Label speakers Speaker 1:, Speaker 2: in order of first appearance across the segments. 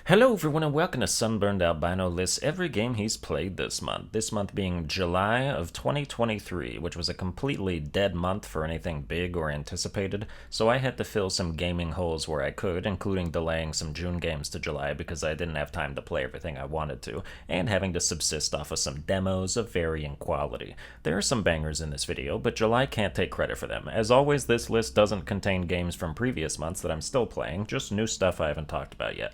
Speaker 1: Hello everyone and welcome to Sunburned Albino lists every game he's played this month. This month being July of 2023, which was a completely dead month for anything big or anticipated, so I had to fill some gaming holes where I could, including delaying some June games to July because I didn't have time to play everything I wanted to, and having to subsist off of some demos of varying quality. There are some bangers in this video, but July can't take credit for them. As always, this list doesn't contain games from previous months that I'm still playing, just new stuff I haven't talked about yet.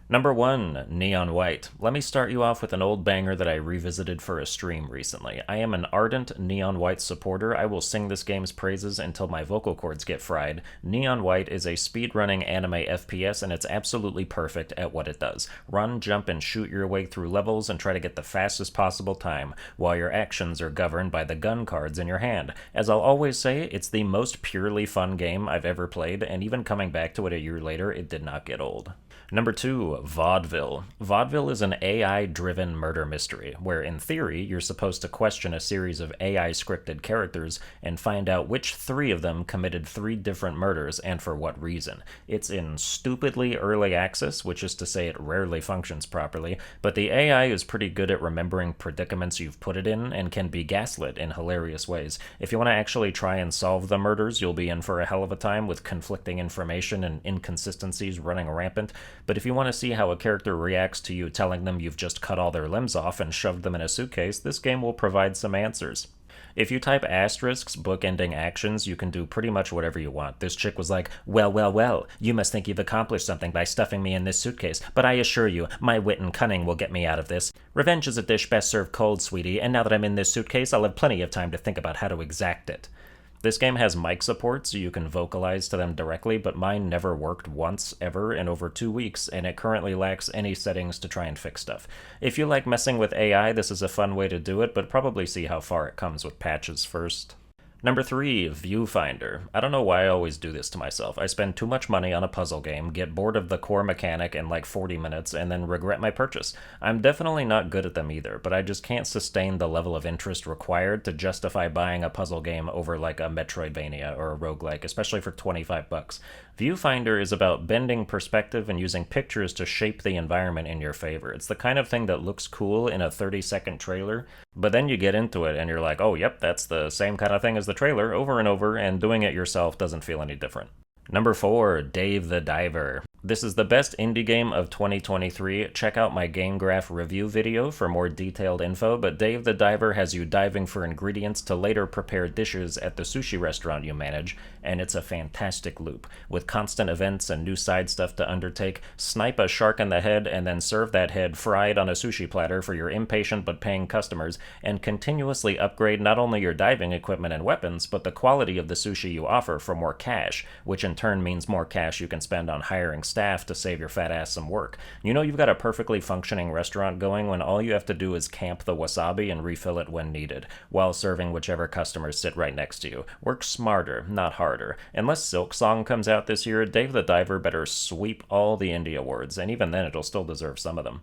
Speaker 1: Number 1, Neon White. Let me start you off with an old banger that I revisited for a stream recently. I am an ardent Neon White supporter. I will sing this game's praises until my vocal cords get fried. Neon White is a speedrunning anime FPS, and it's absolutely perfect at what it does. Run, jump, and shoot your way through levels and try to get the fastest possible time, while your actions are governed by the gun cards in your hand. As I'll always say, it's the most purely fun game I've ever played, and even coming back to it a year later, it did not get old. Number 2, Vaudeville. Vaudeville is an AI-driven murder mystery, where in theory you're supposed to question a series of AI-scripted characters and find out which 3 of them committed 3 different murders and for what reason. It's in stupidly early access, which is to say it rarely functions properly, but the AI is pretty good at remembering predicaments you've put it in and can be gaslit in hilarious ways. If you want to actually try and solve the murders, you'll be in for a hell of a time with conflicting information and inconsistencies running rampant. But if you want to see how a character reacts to you telling them you've just cut all their limbs off and shoved them in a suitcase, this game will provide some answers. If you type asterisks, bookending actions, you can do pretty much whatever you want. This chick was like, well, you must think you've accomplished something by stuffing me in this suitcase, but I assure you, my wit and cunning will get me out of this. Revenge is a dish best served cold, sweetie, and now that I'm in this suitcase, I'll have plenty of time to think about how to exact it. This game has mic support, so you can vocalize to them directly, but mine never worked once, ever, in over 2 weeks, and it currently lacks any settings to try and fix stuff. If you like messing with AI, this is a fun way to do it, but probably see how far it comes with patches first. Number 3, Viewfinder. I don't know why I always do this to myself. I spend too much money on a puzzle game, get bored of the core mechanic in like 40 minutes, and then regret my purchase. I'm definitely not good at them either, but I just can't sustain the level of interest required to justify buying a puzzle game over like a Metroidvania or a roguelike, especially for $25. Viewfinder is about bending perspective and using pictures to shape the environment in your favor. It's the kind of thing that looks cool in a 30-second trailer, but then you get into it and you're like, oh, yep, that's the same kind of thing as the trailer over and over, and doing it yourself doesn't feel any different. Number 4, Dave the Diver. This is the best indie game of 2023. Check out my Game Graph review video for more detailed info, but Dave the Diver has you diving for ingredients to later prepare dishes at the sushi restaurant you manage, and it's a fantastic loop. With constant events and new side stuff to undertake, snipe a shark in the head and then serve that head fried on a sushi platter for your impatient but paying customers, and continuously upgrade not only your diving equipment and weapons, but the quality of the sushi you offer for more cash, which in turn means more cash you can spend on hiring staff to save your fat ass some work. You know you've got a perfectly functioning restaurant going when all you have to do is camp the wasabi and refill it when needed, while serving whichever customers sit right next to you. Work smarter, not harder. Unless Silk Song comes out this year, Dave the Diver better sweep all the indie awards, and even then it'll still deserve some of them.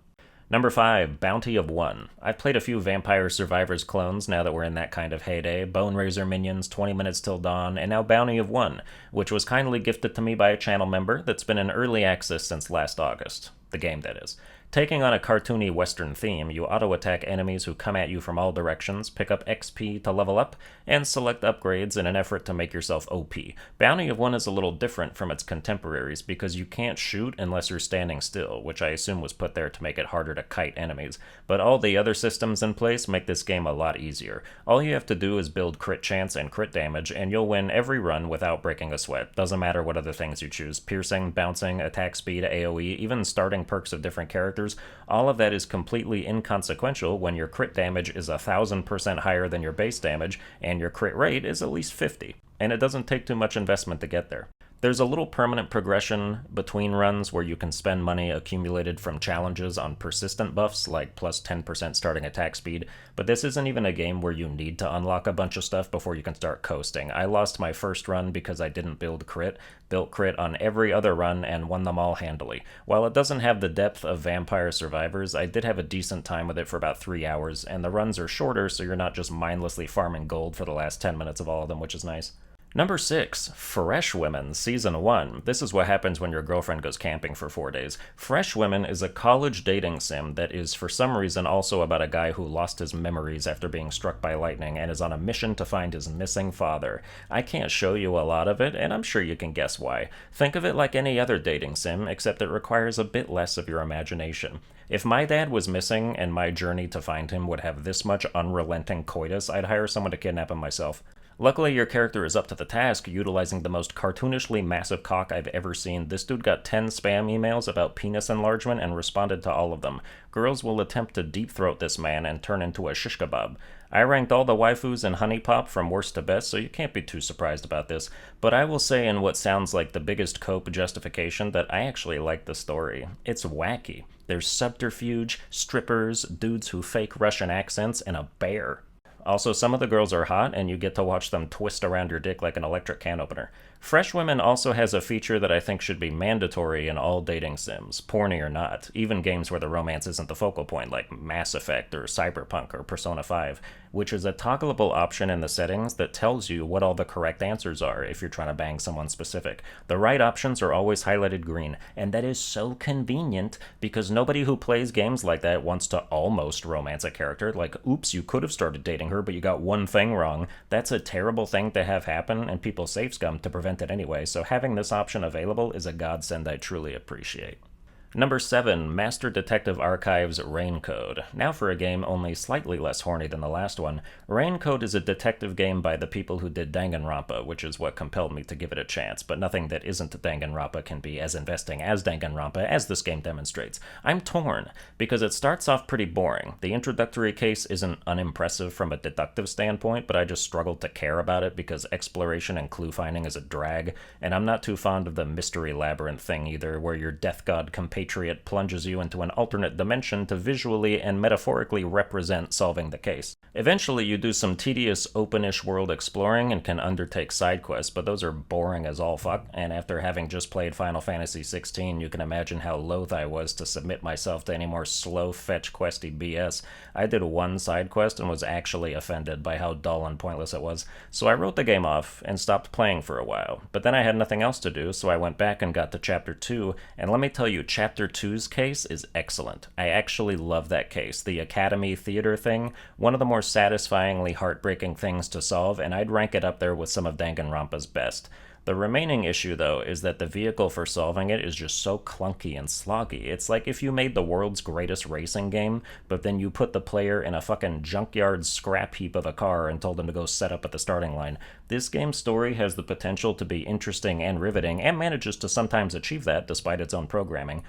Speaker 1: Number 5, Bounty of One. I've played a few Vampire Survivors clones now that we're in that kind of heyday. Bone Razor Minions, 20 Minutes Till Dawn, and now Bounty of One, which was kindly gifted to me by a channel member that's been in early access since last August. The game, that is. Taking on a cartoony Western theme, you auto-attack enemies who come at you from all directions, pick up XP to level up, and select upgrades in an effort to make yourself OP. Bounty of One is a little different from its contemporaries because you can't shoot unless you're standing still, which I assume was put there to make it harder to kite enemies, but all the other systems in place make this game a lot easier. All you have to do is build crit chance and crit damage, and you'll win every run without breaking a sweat. Doesn't matter what other things you choose. Piercing, bouncing, attack speed, AoE, even starting perks of different characters. All of that is completely inconsequential when your crit damage is 1,000% higher than your base damage, and your crit rate is at least 50, and it doesn't take too much investment to get there. There's a little permanent progression between runs where you can spend money accumulated from challenges on persistent buffs, like plus 10% starting attack speed, but this isn't even a game where you need to unlock a bunch of stuff before you can start coasting. I lost my first run because I didn't build crit, built crit on every other run, and won them all handily. While it doesn't have the depth of Vampire Survivors, I did have a decent time with it for about 3 hours, and the runs are shorter so you're not just mindlessly farming gold for the last 10 minutes of all of them, which is nice. Number 6, Fresh Women, Season 1. This is what happens when your girlfriend goes camping for 4 days. Fresh Women is a college dating sim that is, for some reason, also about a guy who lost his memories after being struck by lightning and is on a mission to find his missing father. I can't show you a lot of it, and I'm sure you can guess why. Think of it like any other dating sim, except it requires a bit less of your imagination. If my dad was missing and my journey to find him would have this much unrelenting coitus, I'd hire someone to kidnap him myself. Luckily, your character is up to the task, utilizing the most cartoonishly massive cock I've ever seen. This dude got 10 spam emails about penis enlargement and responded to all of them. Girls will attempt to deep throat this man and turn into a shish kebab. I ranked all the waifus in Honey Pop from worst to best, so you can't be too surprised about this. But I will say, in what sounds like the biggest cope justification, that I actually like the story. It's wacky. There's subterfuge, strippers, dudes who fake Russian accents, and a bear. Also, some of the girls are hot, and you get to watch them twist around your dick like an electric can opener. Fresh Women also has a feature that I think should be mandatory in all dating sims, porny or not, even games where the romance isn't the focal point, like Mass Effect or Cyberpunk or Persona 5, which is a toggleable option in the settings that tells you what all the correct answers are if you're trying to bang someone specific. The right options are always highlighted green, and that is so convenient because nobody who plays games like that wants to almost romance a character, like, oops, you could have started dating her, but you got one thing wrong. That's a terrible thing to have happen, and people safe scum to prevent it anyway, so having this option available is a godsend I truly appreciate. Number 7, Master Detective Archives Rain Code. Now for a game only slightly less horny than the last one. Rain Code is a detective game by the people who did Danganronpa, which is what compelled me to give it a chance, but nothing that isn't Danganronpa can be as investing as Danganronpa, as this game demonstrates. I'm torn, because it starts off pretty boring. The introductory case isn't unimpressive from a deductive standpoint, but I just struggled to care about it because exploration and clue finding is a drag, and I'm not too fond of the mystery labyrinth thing either, where your death god compatriot plunges you into an alternate dimension to visually and metaphorically represent solving the case. Eventually, you do some tedious openish world exploring and can undertake side quests, but those are boring as all fuck, and after having just played Final Fantasy XVI, you can imagine how loath I was to submit myself to any more slow fetch questy BS. I did one side quest and was actually offended by how dull and pointless it was, so I wrote the game off and stopped playing for a while. But then I had nothing else to do, so I went back and got to Chapter 2, and let me tell you, Chapter 2's case is excellent. I actually love that case. The Academy Theater thing, one of the more satisfyingly heartbreaking things to solve, and I'd rank it up there with some of Danganronpa's best. The remaining issue, though, is that the vehicle for solving it is just so clunky and sloggy. It's like if you made the world's greatest racing game, but then you put the player in a fucking junkyard scrap heap of a car and told them to go set up at the starting line. This game's story has the potential to be interesting and riveting, and manages to sometimes achieve that despite its own programming.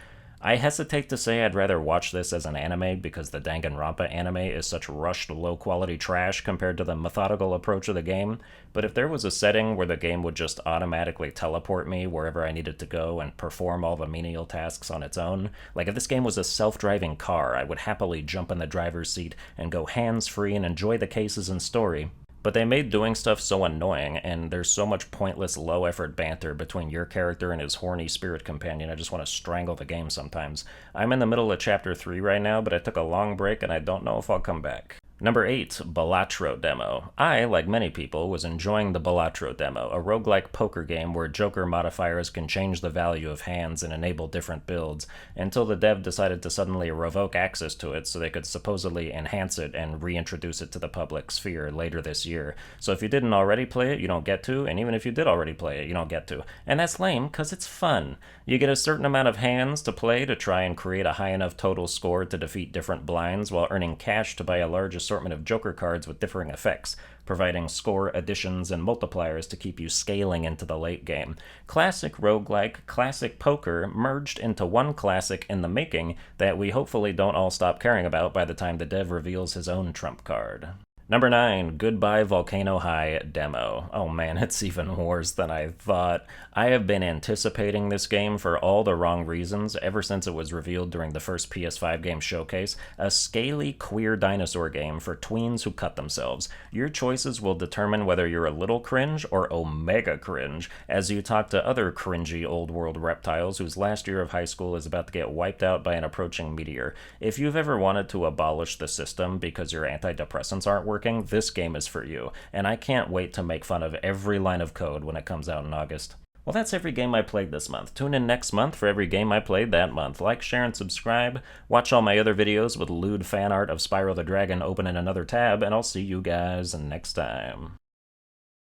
Speaker 1: I hesitate to say I'd rather watch this as an anime because the Danganronpa anime is such rushed, low-quality trash compared to the methodical approach of the game, but if there was a setting where the game would just automatically teleport me wherever I needed to go and perform all the menial tasks on its own, like if this game was a self-driving car, I would happily jump in the driver's seat and go hands-free and enjoy the cases and story. But they made doing stuff so annoying, and there's so much pointless, low-effort banter between your character and his horny spirit companion, I just want to strangle the game sometimes. I'm in the middle of Chapter 3 right now, but I took a long break and I don't know if I'll come back. Number 8, Balatro Demo. I, like many people, was enjoying the Balatro Demo, a roguelike poker game where Joker modifiers can change the value of hands and enable different builds, until the dev decided to suddenly revoke access to it so they could supposedly enhance it and reintroduce it to the public sphere later this year. So if you didn't already play it, you don't get to, and even if you did already play it, you don't get to. And that's lame, because it's fun. You get a certain amount of hands to play to try and create a high enough total score to defeat different blinds, while earning cash to buy a large assortment of Joker cards with differing effects, providing score additions and multipliers to keep you scaling into the late game. Classic roguelike, classic poker merged into one classic in the making that we hopefully don't all stop caring about by the time the dev reveals his own trump card. Number 9, Goodbye Volcano High Demo. Oh man, it's even worse than I thought. I have been anticipating this game for all the wrong reasons ever since it was revealed during the first PS5 game showcase. A scaly, queer dinosaur game for tweens who cut themselves. Your choices will determine whether you're a little cringe or omega cringe, as you talk to other cringy old world reptiles whose last year of high school is about to get wiped out by an approaching meteor. If you've ever wanted to abolish the system because your antidepressants aren't working working, this game is for you, and I can't wait to make fun of every line of code when it comes out in August. Well, that's every game I played this month. Tune in next month for every game I played that month. Like, share, and subscribe. Watch all my other videos with lewd fan art of Spyro the Dragon opening another tab, and I'll see you guys next time.